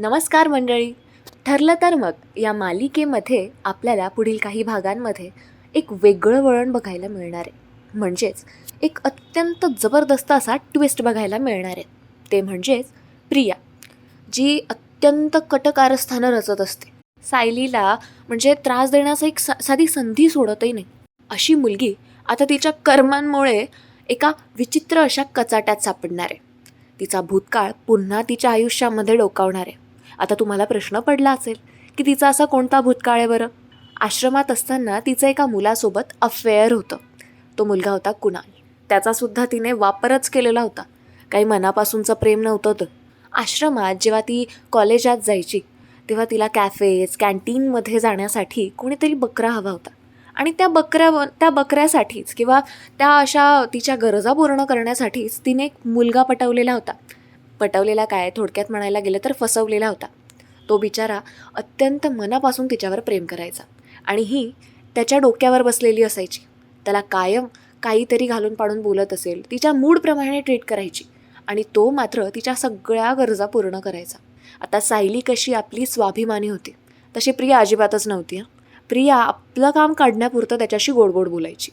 नमस्कार मंडळी. ठरलं तर मग या मालिकेमध्ये आपल्याला पुढील काही भागांमध्ये एक वेगळं वळण बघायला मिळणार आहे. म्हणजेच एक अत्यंत जबरदस्त असा ट्विस्ट बघायला मिळणार आहे. ते म्हणजेच प्रिया, जी अत्यंत कट कारस्थानं रचत असते. सायलीला म्हणजे त्रास देण्याचं एक साधी संधी सोडतही नाही. अशी मुलगी आता तिच्या कर्मांमुळे एका विचित्र अशा कचाट्यात सापडणार आहे. तिचा भूतकाळ पुन्हा तिच्या आयुष्यामध्ये डोकावणार आहे. आता तुम्हाला प्रश्न पडला असेल की तिचा असा कोणता भूतकाळ आहे बरं? आश्रमात असताना तिचं एका मुलासोबत अफेअर होतं. तो मुलगा होता कुणाल. त्याचासुद्धा तिने वापरच केलेला होता. काही मनापासूनचं प्रेम नव्हतं तर. आश्रमात जेव्हा ती कॉलेजात जायची तेव्हा तिला कॅफेज कॅन्टीनमध्ये जाण्यासाठी कोणीतरी बकरा हवा होता. आणि त्या बकऱ्यासाठीच किंवा त्या अशा तिच्या गरजा पूर्ण करण्यासाठीच तिने एक मुलगा पटवलेला होता. पटवलेला काय, थोडक्यात म्हणायला गेलं तर फसवलेला होता. तो बिचारा अत्यंत मनापासून तिच्यावर प्रेम करायचा आणि ही त्याच्या डोक्यावर बसलेली असायची. त्याला कायम काहीतरी घालून पाडून बोलत असेल, तिच्या मूडप्रमाणे ट्रीट करायची आणि तो मात्र तिच्या सगळ्या गरजा पूर्ण करायचा. आता सायली कशी आपली स्वाभिमानी होती, तशी प्रिया अजिबातच नव्हती. प्रिया आपलं काम काढण्यापुरतं त्याच्याशी गोड गोड बोलायची.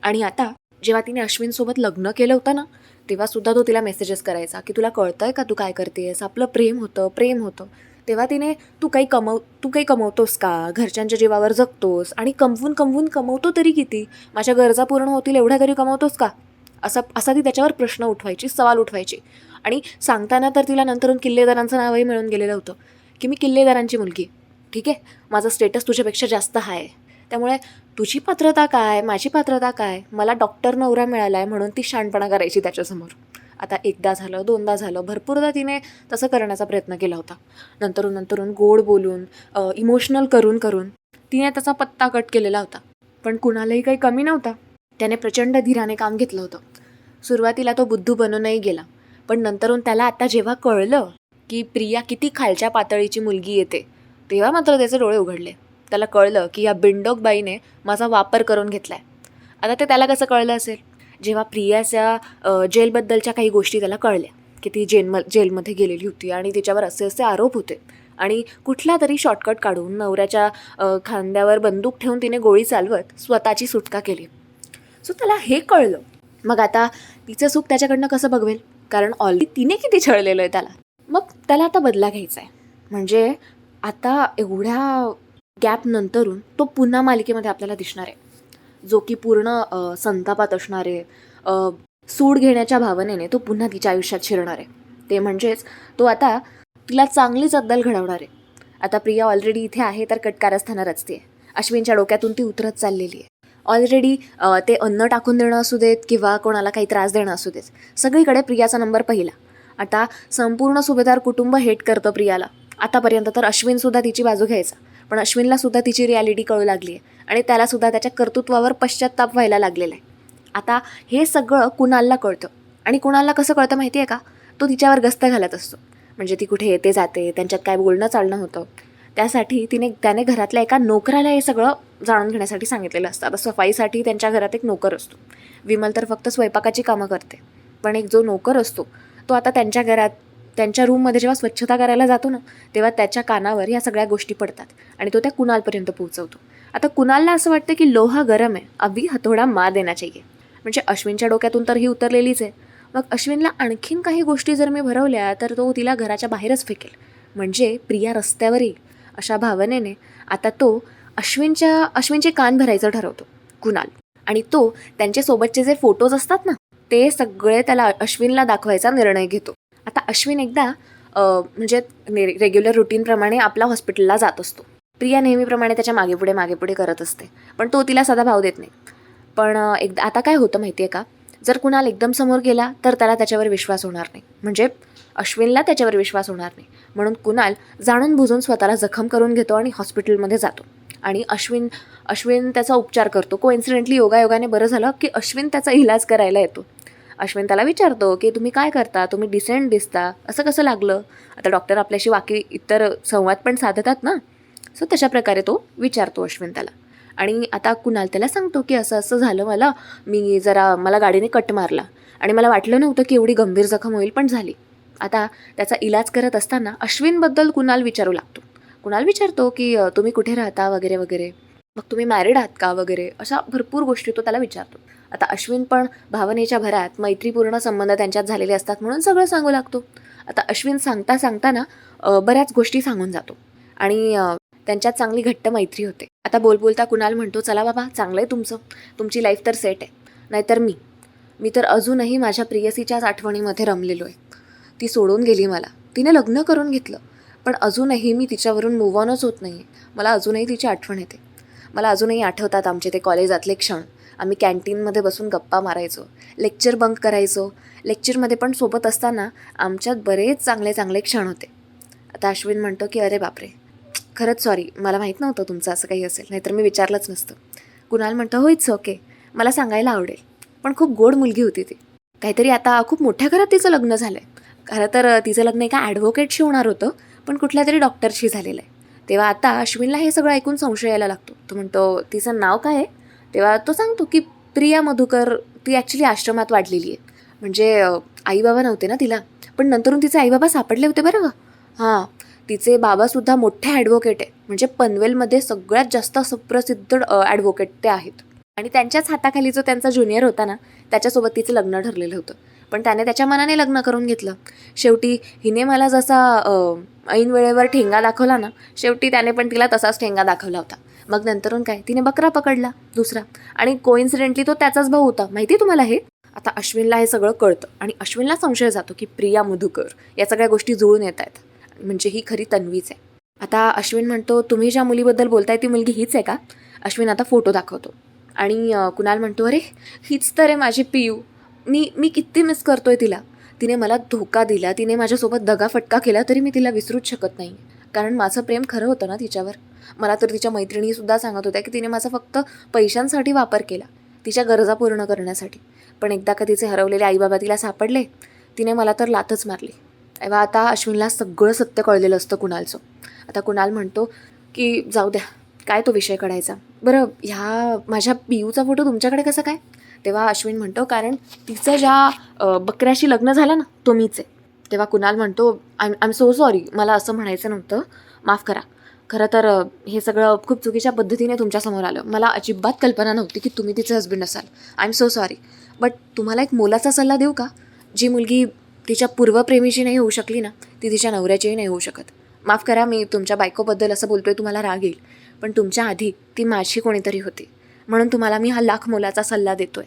आणि आता जेव्हा तिने अश्विनसोबत लग्न केलं होतं ना, तेव्हासुद्धा तो तिला मेसेजेस करायचा की तुला कळतं आहे का, तू काय करतेस, आपलं प्रेम होतं. तेव्हा तिने तू काही कमवतोस का, घरच्यांच्या जीवावर जगतोस आणि कमवून कमवून कमवतो तरी किती, माझ्या गरजा पूर्ण होतील एवढ्या तरी कमवतोस का, असा ती त्याच्यावर प्रश्न उठवायची, सवाल उठवायची. आणि सांगताना तर तिला नंतरून किल्लेदारांचं नावही मिळून गेलेलं होतं की मी किल्लेदारांची मुलगी, ठीक आहे, माझं स्टेटस तुझ्यापेक्षा जास्त आहे, त्यामुळे तुझी पात्रता काय, माझी पात्रता काय, मला डॉक्टर नवरा मिळाला आहे म्हणून ती शहाणपणा करायची त्याच्यासमोर. आता एकदा झालं, दोनदा झालं, भरपूरदा तिने तसं करण्याचा प्रयत्न केला होता. नंतरून गोड बोलून इमोशनल करून तिने त्याचा पत्ता कट केलेला होता. पण कुणालाही काही कमी नव्हता. त्याने प्रचंड धीराने काम घेतलं होतं. सुरुवातीला तो बुद्धू बनूनही गेला, पण नंतरून त्याला आता जेव्हा कळलं की प्रिया किती खालच्या पातळीची मुलगी येते, तेव्हा मात्र त्याचे डोळे उघडले. त्याला कळलं की या बिंडोक बाईने माझा वापर करून घेतला आहे. आता ते त्याला कसं कळलं असेल, जेव्हा प्रियाच्या जेलबद्दलच्या काही गोष्टी त्याला कळल्या की ती जेलमध्ये गेलेली होती आणि तिच्यावर असे असे आरोप होते आणि कुठला तरी शॉर्टकट काढून नवऱ्याच्या खांद्यावर बंदूक ठेवून तिने गोळी चालवत स्वतःची सुटका केली. सो त्याला हे कळलं. मग आता तिचं सुख त्याच्याकडनं कसं बघवेल, कारण ऑलरेडी तिने किती छळलेलं आहे त्याला. मग त्याला आता बदला घ्यायचा आहे. म्हणजे आता एवढ्या गॅप नंतरून तो पुन्हा मालिकेमध्ये आपल्याला दिसणार आहे, जो की पूर्ण संतापात असणार आहे. सूड घेण्याच्या भावनेने तो पुन्हा तिच्या आयुष्यात शिरणार आहे. ते म्हणजेच तो आता तिला चांगलीच अद्दल घडवणार आहे. आता प्रिया ऑलरेडी इथे आहे तर कटकारस्थानं रचते आहे. अश्विनच्या डोक्यातून ती उतरत चाललेली आहे. ऑलरेडी ते अन्न टाकून देणं असू देत किंवा कोणाला काही त्रास देणं असू देत, सगळीकडे प्रियाचा नंबर पहिला. आता संपूर्ण सुभेदार कुटुंब हेट करतं प्रियाला. आतापर्यंत तर अश्विनसुद्धा तिची बाजू घ्यायचा, पण अश्विनलासुद्धा तिची रियालिटी कळू लागली आहे आणि त्यालासुद्धा त्याच्या कर्तृत्वावर पश्चात्ताप व्हायला लागलेला आहे. आता हे सगळं कुणालला कळतं आणि कुणालला कसं कळतं माहिती आहे का, तो तिच्यावर गस्त घालत असतो. म्हणजे ती कुठे येते जाते, त्यांच्यात काय बोलणं चालणं होतं, त्यासाठी त्याने घरातल्या एका नोकराला हे सगळं जाणून घेण्यासाठी सांगितलेलं असतं. आता सफाईसाठी त्यांच्या घरात एक नोकर असतो. विमल तर फक्त स्वयंपाकाची कामं करते, पण एक जो नोकर असतो तो आता त्यांच्या घरात त्यांच्या रूममध्ये जेव्हा स्वच्छता करायला जातो ना, तेव्हा त्याच्या कानावर या सगळ्या गोष्टी पडतात आणि तो त्या कुणालपर्यंत पोहोचवतो. आता कुणालला असं वाटतं की लोहा गरम आहे, अभी हथोडा मार देना चाहिए. म्हणजे अश्विनच्या डोक्यातून तर ही उतरलेलीच आहे. मग अश्विनला आणखीन काही गोष्टी जर मी भरवल्या तर तो तिला घराच्या बाहेरच फेकेल, म्हणजे प्रिया रस्त्यावर येईल. अशा भावनेने आता तो अश्विनचे कान भरायचं ठरवतो कुणाल. आणि तो त्यांच्यासोबतचे जे फोटोज असतात ना, ते सगळे त्याला अश्विनला दाखवायचा निर्णय घेतो. आता अश्विन एकदा म्हणजे रेग्युलर रुटीनप्रमाणे आपला हॉस्पिटलला जात असतो. प्रिया नेहमीप्रमाणे त्याच्या मागेपुढे करत असते, पण तो तिला साधा भाव देत नाही. पण एकदा आता काय होतं माहिती आहे का, जर कुणाल एकदम समोर गेला तर त्याला त्याच्यावर विश्वास होणार नाही, म्हणजे अश्विनला त्याच्यावर विश्वास होणार नाही. म्हणून कुणाल जाणून बुजून स्वतःला जखम करून घेतो आणि हॉस्पिटलमध्ये जातो आणि अश्विन त्याचा उपचार करतो. कोइन्सिडेंटली योगायोगाने बरं झालं की अश्विन त्याचा इलाज करायला येतो. अश्विन त्याला विचारतो की तुम्ही काय करता, तुम्ही डिसेंट दिसता, असं कसं लागलं. आता डॉक्टर आपल्याशी बाकी इतर संवाद पण साधतात ना, सो तशा प्रकारे तो विचारतो अश्विन त्याला. आणि आता कुणाल त्याला सांगतो की असं असं झालं, मला गाडीने कट मारला आणि मला वाटलं नव्हतं की एवढी गंभीर जखम होईल, पण झाली. आता त्याचा इलाज करत असताना अश्विनबद्दल कुणाल विचारू लागतो. कुणाल विचारतो की तुम्ही कुठे राहता वगैरे वगैरे, मग तुम्ही मॅरिड आहात का वगैरे, अशा भरपूर गोष्टी तो त्याला विचारतो. आता अश्विन पण भावनेच्या भरात मैत्रीपूर्ण संबंध त्यांच्यात झालेले असतात म्हणून सगळं सांगू लागतो. आता अश्विन सांगता सांगताना बऱ्याच गोष्टी सांगून जातो आणि त्यांच्यात चांगली घट्ट मैत्री होते. आता बोलता कुणाल म्हणतो, चला बाबा चांगलं आहे तुमचं, तुमची लाईफ तर सेट आहे. नाहीतर मी तर अजूनही माझ्या प्रेयसीच्याच आठवणीमध्ये रमलेलो आहे. ती सोडून गेली मला, तिने लग्न करून घेतलं, पण अजूनही मी तिच्यावरून मूव्ह ऑनच होत नाही आहे. मला अजूनही तिची आठवण येते. मला अजूनही आठवतात आमचे ते कॉलेजातले क्षण. आम्ही कॅन्टीनमध्ये बसून गप्पा मारायचो, लेक्चर बंक करायचो. लेक्चरमध्ये पण सोबत असताना आमच्यात बरेच चांगले चांगले क्षण होते. आता अश्विन म्हणतो की अरे बापरे, खरंच सॉरी, मला माहीत नव्हतं तुमचं असं काही असेल, नाहीतर मी विचारलंच नसतं. कुणाल म्हणतो, हो इट्स ओके, मला सांगायला आवडेल. पण खूप गोड मुलगी होती ती. काहीतरी आता खूप मोठ्या घरात तिचं लग्न झालं आहे. खरं तर तिचं लग्न एका ॲडव्होकेटशी होणार होतं, पण कुठल्या तरी डॉक्टरशी झालेलं आहे. तेव्हा आता अश्विनला हे सगळं ऐकून संशय यायला लागतो. तो म्हणतो, तिचं नाव काय आहे? तेव्हा तो सांगतो की प्रिया मधुकर. ती ॲक्च्युली आश्रमात वाढलेली आहे. म्हणजे आईबाबा नव्हते ना तिला, पण नंतरून तिचे आईबाबा सापडले होते बरं का. हां, तिचे बाबासुद्धा मोठे ॲडव्होकेट आहे. म्हणजे पनवेलमध्ये सगळ्यात जास्त सुप्रसिद्ध ॲडव्होकेट ते आहेत. आणि त्यांच्याच हाताखाली जो त्यांचा ज्युनियर होता ना, त्याच्यासोबत तिचं लग्न ठरलेलं होतं. पण त्याने त्याच्या मनाने लग्न करून घेतलं. शेवटी हिने मला जसा ऐन वेळेवर ठेंगा दाखवला ना, शेवटी त्याने पण तिला तसाच ठेंगा दाखवला होता. मग नंतरून काय, तिने बकरा पकडला दुसरा, आणि कोइन्सिडेंटली तो त्याचाच भाऊ होता. माहिती आहे तुम्हाला हे? आता अश्विनला हे सगळं कळतं आणि अश्विनला संशय जातो की प्रिया मधुकर या सगळ्या गोष्टी जुळून येत आहेत, म्हणजे ही खरी तन्वीच आहे. आता अश्विन म्हणतो, तुम्ही ज्या मुलीबद्दल बोलताय ती मुलगी हीच आहे का? अश्विन आता फोटो दाखवतो आणि कुणाल म्हणतो, अरे हीच तर आहे माझी पियू. मी किती मिस करतोय तिला. तिने मला धोका दिला, तिने माझ्यासोबत दगाफटका केला, तरी मी तिला विसरूच शकत नाही. कारण माझं प्रेम खरं होतं ना तिच्यावर. मला तर तिच्या मैत्रिणीसुद्धा सांगत होत्या की तिने माझा फक्त पैशांसाठी वापर केला, तिच्या गरजा पूर्ण करण्यासाठी. पण एकदा का तिचे हरवलेले आईबाबा तिला सापडले, तिने मला तर लाथच मारली. तेव्हा आता अश्विनला सगळं सत्य कळलेलं असतं कुणालचं. आता कुणाल म्हणतो की जाऊ द्या, काय तो विषय काढायचा. बरं, ह्या माझ्या पियूचा फोटो तुमच्याकडे कसं काय? तेव्हा अश्विन म्हणतो, कारण तिचं ज्या बकऱ्याशी लग्न झालं ना, तो मीच आहे. तेव्हा कुणाल म्हणतो, आय एम सो सॉरी, मला असं म्हणायचं नव्हतं, माफ करा. खरं तर हे सगळं खूप चुकीच्या पद्धतीने तुमच्यासमोर आलं. मला अजिबात कल्पना नव्हती की तुम्ही तिचे हस्बंड असाल. I am so sorry. But तुम्हाला एक मोलाचा सल्ला देऊ का? जी मुलगी तिच्या पूर्वप्रेमीची नाही होऊ शकली ना, ती तिच्या नवऱ्याचीही नाही होऊ शकत. माफ करा, मी तुमच्या बायकोबद्दल असं बोलतोय, तुम्हाला राग येईल, पण तुमच्या आधी ती माझी कोणीतरी होती. म्हणून तुम्हाला मी हा लाख मोलाचा सल्ला देतोय.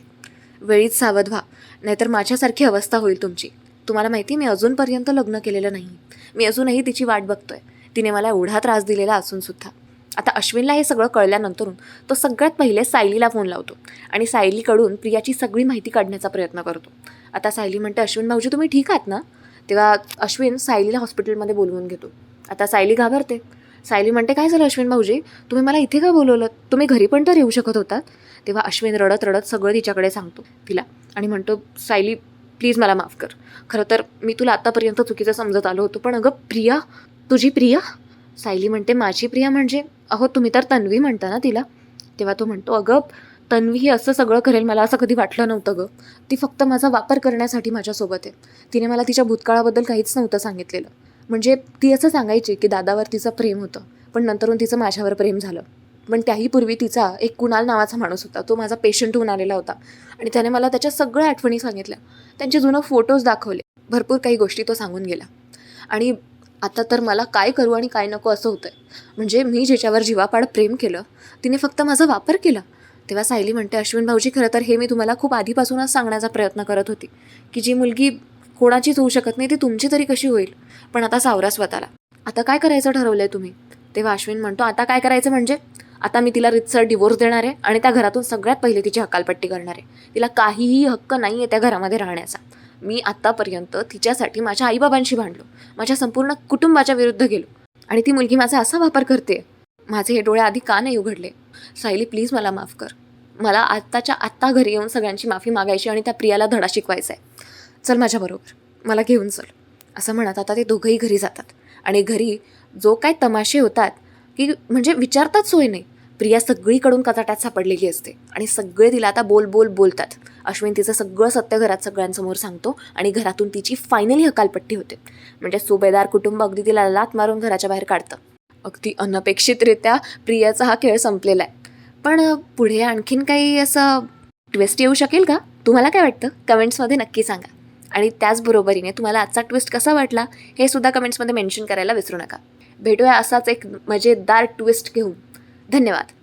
वेळीच सावध व्हा, नाहीतर माझ्यासारखी अवस्था होईल तुमची. तुम्हाला माहिती, मी अजूनपर्यंत लग्न केलेलं नाही. मी अजूनही तिची वाट बघतोय. तिने मला एवढा त्रास दिलेला असूनसुद्धा. आता अश्विनला हे सगळं कळल्यानंतरून तो सगळ्यात पहिले सायलीला फोन लावतो आणि सायलीकडून प्रियाची सगळी माहिती काढण्याचा प्रयत्न करतो. आता सायली म्हणते, अश्विन भाऊजी तुम्ही ठीक आहात ना? तेव्हा अश्विन सायलीला हॉस्पिटलमध्ये बोलवून घेतो. आता सायली घाबरते. सायली म्हणते, काय झालं अश्विन भाऊजी, तुम्ही मला इथे का बोलवलं? तुम्ही घरी पण तर येऊ शकत होतात. तेव्हा अश्विन रडत रडत सगळं तिच्याकडे सांगतो तिला आणि म्हणतो, सायली प्लीज मला माफ कर. खरं तर मी तुला आत्तापर्यंत चुकीचं समजत आलो होतो, पण अगं प्रिया, तुझी प्रिया? सायली म्हणते, माझी प्रिया म्हणजे? अहो तुम्ही तर तन्वी म्हणता ना तिला. तेव्हा तो म्हणतो, अगं तन्वी ही असं सगळं करेल मला असं कधी वाटलं नव्हतं गं. ती फक्त माझा वापर करण्यासाठी माझ्यासोबत आहे. तिने मला तिच्या भूतकाळाबद्दल काहीच नव्हतं सांगितलेलं. म्हणजे ती असं सांगायची की दादावर तिचं प्रेम होतं, पण नंतरून तिचं माझ्यावर प्रेम झालं. पण त्याही पूर्वी तिचा एक कुणाल नावाचा माणूस होता, तो माझा पेशंट होऊन आलेला होता आणि त्याने मला त्याच्या सगळ्या आठवणी सांगितल्या, त्यांचे जुनं फोटोज दाखवले, भरपूर काही गोष्टी तो सांगून गेला. आणि आता तर मला काय करू आणि काय नको असं होतं आहे. म्हणजे मी ज्याच्यावर जीवापाड प्रेम केलं, तिने फक्त माझा वापर केला. तेव्हा सायली म्हणते, अश्विन भाऊजी खरं तर हे मी तुम्हाला खूप आधीपासूनच सांगण्याचा प्रयत्न करत होती की जी मुलगी कोणाचीच होऊ शकत नाही ती तुमची तरी कशी होईल. पण आता सावरा स्वतःला. आता काय करायचं ठरवलं आहे तुम्ही? तेव्हा अश्विन म्हणतो, आता काय करायचं म्हणजे? आता मी तिला रितसर डिवोर्स देणार आहे आणि त्या घरातून सगळ्यात पहिले तिची हकालपट्टी करणार आहे. तिला काहीही हक्क नाही आहे त्या घरामध्ये राहण्याचा. मी आत्तापर्यंत तिच्यासाठी माझ्या आईबाबांशी भांडलो, माझ्या संपूर्ण कुटुंबाच्या विरुद्ध गेलो आणि ती मुलगी माझा असा वापर करते. माझे हे डोळे आधी का नाही उघडले? सायली प्लीज मला माफ कर. मला आत्ताच्या आत्ता घरी येऊन सगळ्यांची माफी मागायची आणि त्या प्रियाला धडा शिकवायचा आहे. चल माझ्याबरोबर, मला घेऊन चल. असं म्हणत आता ते दोघंही घरी जातात आणि घरी जो काय तमाशे होतात की म्हणजे विचारताच सोय नाही. प्रिया सगळीकडून कचाट्यात सापडलेली असते आणि सगळे तिला आता बोलतात अश्विन तिचं सगळं सत्य घरात सगळ्यांसमोर सांगतो आणि घरातून तिची फायनली हकालपट्टी होते. म्हणजे सुभेदार कुटुंब अगदी तिला लाथ मारून घराच्या बाहेर काढतं. अगदी अनपेक्षितरित्या प्रियाचा हा खेळ संपलेला आहे. पण पुढे आणखीन काही असं ट्विस्ट येऊ शकेल का? तुम्हाला काय वाटतं? कमेंट्समध्ये नक्की सांगा. आणि त्याचबरोबरीने तुम्हाला आजचा ट्विस्ट कसा वाटला हे सुद्धा कमेंट्समध्ये मेन्शन करायला विसरू नका. भेटूया असाच एक मजेदार ट्विस्ट घेऊन. धन्यवाद.